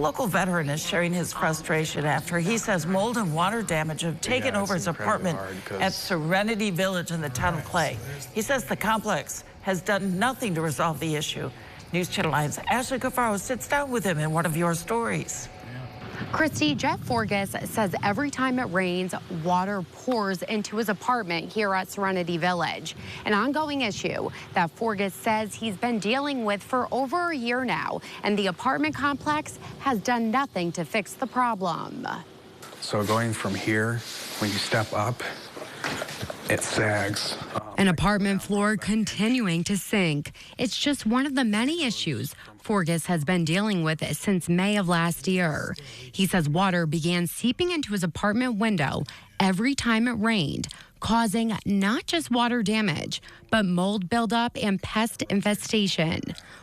local veteran is sharing his frustration after he says mold and water damage have taken over his apartment at Serenity Village in the town of Clay. He says the complex has done nothing to resolve the issue. News Channel 9's Ashley Cafaro sits down with him in one of your stories. Christy, Jeff Forgas says every time it rains, water pours into his apartment here at Serenity Village. An ongoing issue that Forgas says he's been dealing with for over a year now, and the apartment complex has done nothing to fix the problem. So going from here, when you step up, it sags. An apartment floor continuing to sink. It's just one of the many issues Forgas has been dealing with since May of last year. He says water began seeping into his apartment window every time it rained, causing not just water damage, but mold buildup and pest infestation.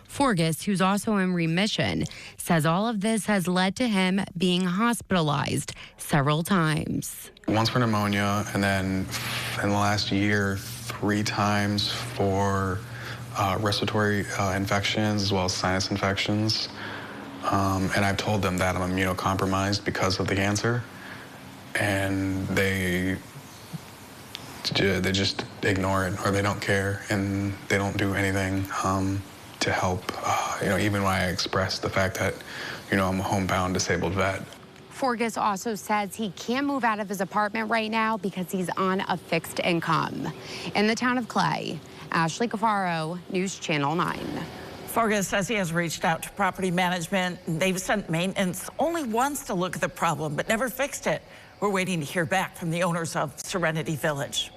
Forgas, who's also in remission, says all of this has led to him being hospitalized several times. Once for pneumonia, and then in the last year, 3 times for respiratory infections as well as sinus infections. And I've told them that I'm immunocompromised because of the cancer. And they just ignore it, or they don't care, and they don't do anything to help, even when I express the fact that, I'm a homebound disabled vet. Forgas also says he can't move out of his apartment right now because he's on a fixed income. In the town of Clay, Ashley Cafaro, News Channel 9. Forgas says he has reached out to property management. They've sent maintenance only once to look at the problem, but never fixed it. We're waiting to hear back from the owners of Serenity Village.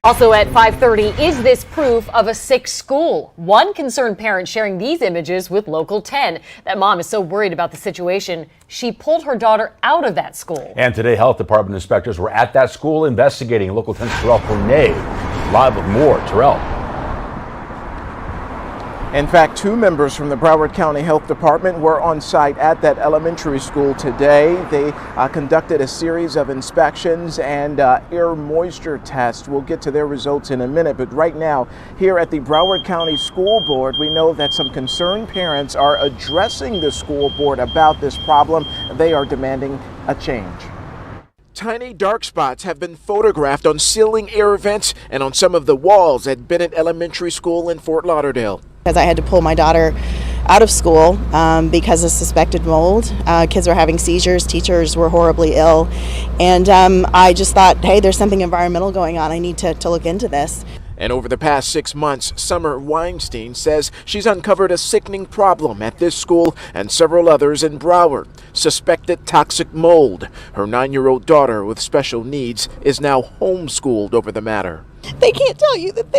Also at 5:30, is this proof of a sick school? One concerned parent sharing these images with Local 10. That mom is so worried about the situation, she pulled her daughter out of that school. And today, health department inspectors were at that school investigating. Local 10's Terrell Fournier live with more. Terrell. In fact, 2 members from the Broward County Health Department were on site at that elementary school today. They conducted a series of inspections and air moisture tests. We'll get to their results in a minute, but right now, here at the Broward County School Board, we know that some concerned parents are addressing the school board about this problem. They are demanding a change. Tiny dark spots have been photographed on ceiling air vents and on some of the walls at Bennett Elementary School in Fort Lauderdale. Because I had to pull my daughter out of school because of suspected mold. Kids were having seizures, teachers were horribly ill, and I just thought, hey, there's something environmental going on. I need to look into this. And over the past 6 months, Summer Weinstein says she's uncovered a sickening problem at this school and several others in Broward. Suspected toxic mold. Her 9-year-old daughter with special needs is now homeschooled over the matter. They can't tell you that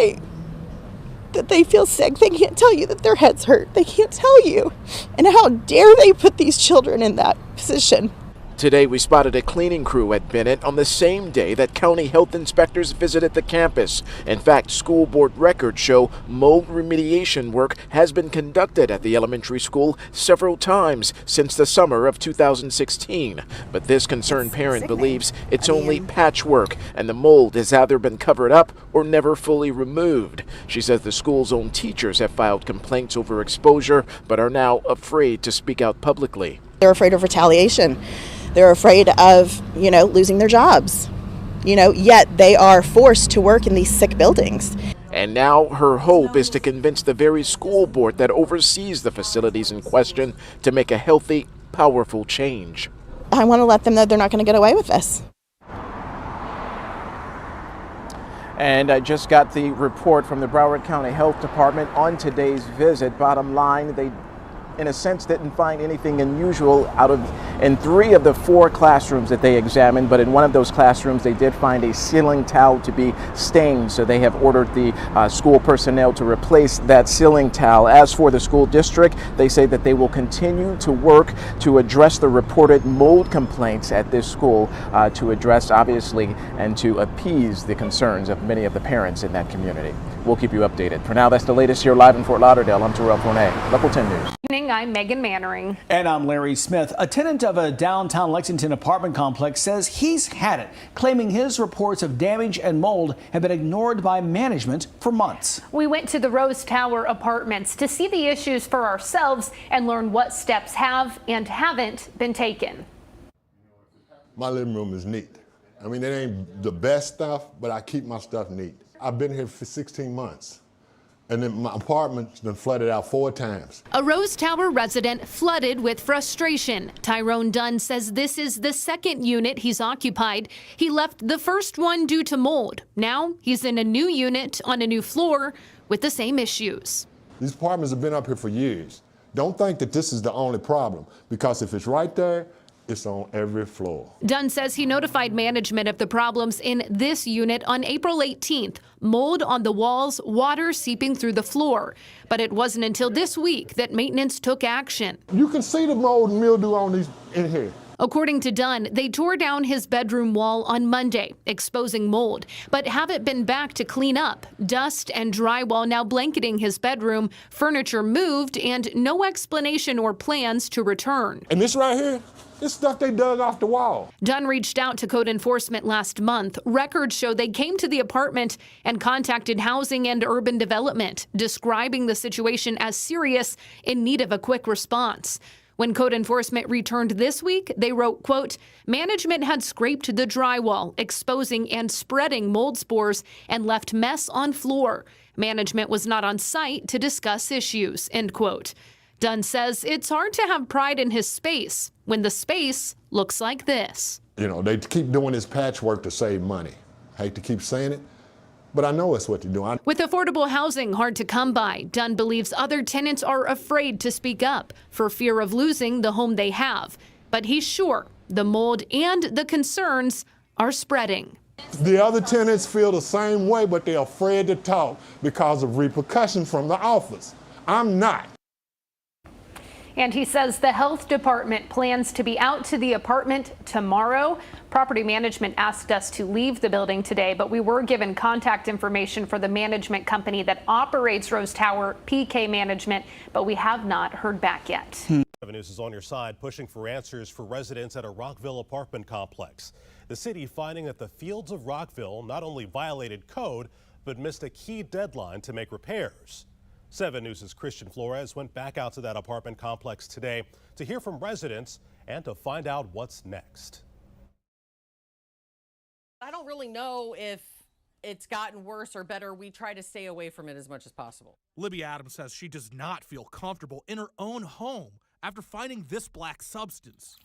they feel sick. They can't tell you that their heads hurt. They can't tell you. And how dare they put these children in that position? Today, we spotted a cleaning crew at Bennett on the same day that county health inspectors visited the campus. In fact, school board records show mold remediation work has been conducted at the elementary school several times since the summer of 2016. But this concerned parent believes it's only patchwork, and the mold has either been covered up or never fully removed. She says the school's own teachers have filed complaints over exposure, but are now afraid to speak out publicly. They're afraid of retaliation. They're afraid of, losing their jobs, yet they are forced to work in these sick buildings. And now her hope is to convince the very school board that oversees the facilities in question to make a healthy, powerful change. I want to let them know they're not going to get away with this. And I just got the report from the Broward County Health Department on today's visit. Bottom line, they in a sense didn't find anything unusual in 3 of the 4 classrooms that they examined, but in one of those classrooms they did find a ceiling towel to be stained, so they have ordered the school personnel to replace that ceiling towel. As for the school district, they say that they will continue to work to address the reported mold complaints at this school, to address obviously and to appease the concerns of many of the parents in that community. We'll keep you updated. For now, that's the latest here live in Fort Lauderdale. I'm Terrell Fournette, Local 10 News. Evening, I'm Megan Mannering. And I'm Larry Smith. A tenant of a downtown Lexington apartment complex says he's had it, claiming his reports of damage and mold have been ignored by management for months. We went to the Rose Tower apartments to see the issues for ourselves and learn what steps have and haven't been taken. My living room is neat. I mean, it ain't the best stuff, but I keep my stuff neat. I've been here for 16 months, and then my apartment's been flooded out 4 times. A Rose Tower resident flooded with frustration. Tyrone Dunn says this is the second unit he's occupied. He left the first one due to mold. Now he's in a new unit on a new floor with the same issues. These apartments have been up here for years. Don't think that this is the only problem, because if it's right there, it's on every floor. Dunn says he notified management of the problems in this unit on April 18th. Mold on the walls, water seeping through the floor. But it wasn't until this week that maintenance took action. You can see the mold and mildew on these in here. According to Dunn, they tore down his bedroom wall on Monday, exposing mold, but haven't been back to clean up. Dust and drywall now blanketing his bedroom, furniture moved, and no explanation or plans to return. And this right here, this stuff they dug off the wall. Dunn reached out to code enforcement last month. Records show they came to the apartment and contacted Housing and Urban Development, describing the situation as serious, in need of a quick response. When code enforcement returned this week, they wrote, quote, management had scraped the drywall, exposing and spreading mold spores, and left mess on floor. Management was not on site to discuss issues, end quote. Dunn says it's hard to have pride in his space when the space looks like this. You know, they keep doing this patchwork to save money. Hate to keep saying it, but I know it's what they're doing. With affordable housing hard to come by, Dunn believes other tenants are afraid to speak up for fear of losing the home they have. But he's sure the mold and the concerns are spreading. The other tenants feel the same way, but they're afraid to talk because of repercussions from the office. I'm not. And he says the health department plans to be out to the apartment tomorrow. Property management asked us to leave the building today, but we were given contact information for the management company that operates Rose Tower, PK Management, but we have not heard back yet. 7 News is on your side, pushing for answers for residents at a Rockville apartment complex. The city finding that the Fields of Rockville not only violated code, but missed a key deadline to make repairs. 7 News' Christian Flores went back out to that apartment complex today to hear from residents and to find out what's next. I don't really know if it's gotten worse or better. We try to stay away from it as much as possible. Libby Adams says she does not feel comfortable in her own home after finding this black substance.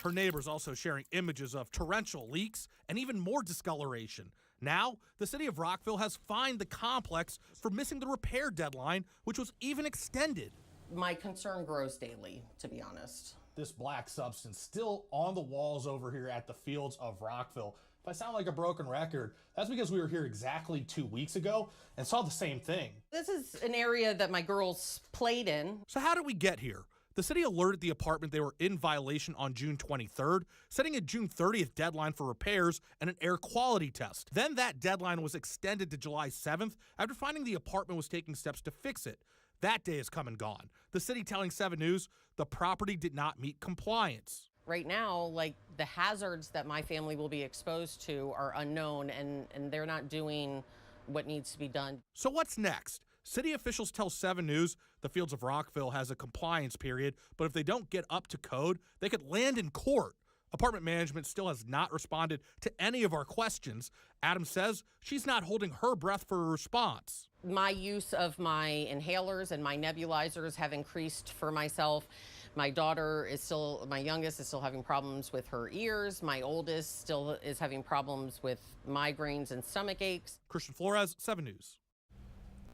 Her neighbors also sharing images of torrential leaks and even more discoloration. Now, the city of Rockville has fined the complex for missing the repair deadline, which was even extended. My concern grows daily, to be honest. This black substance still on the walls over here at the Fields of Rockville. If I sound like a broken record, that's because we were here exactly 2 weeks ago and saw the same thing. This is an area that my girls played in. So how did we get here? The city alerted the apartment they were in violation on June 23rd, setting a June 30th deadline for repairs and an air quality test. Then that deadline was extended to July 7th after finding the apartment was taking steps to fix it. That day has come and gone. The city telling 7 News the property did not meet compliance. Right now, like, the hazards that my family will be exposed to are unknown, and they're not doing what needs to be done. So what's next? City officials tell 7 News the Fields of Rockville has a compliance period, but if they don't get up to code, they could land in court. Apartment management still has not responded to any of our questions. Adams says she's not holding her breath for a response. My use of my inhalers and my nebulizers have increased for myself. My youngest is still having problems with her ears. My oldest still is having problems with migraines and stomach aches. Christian Flores, 7 News.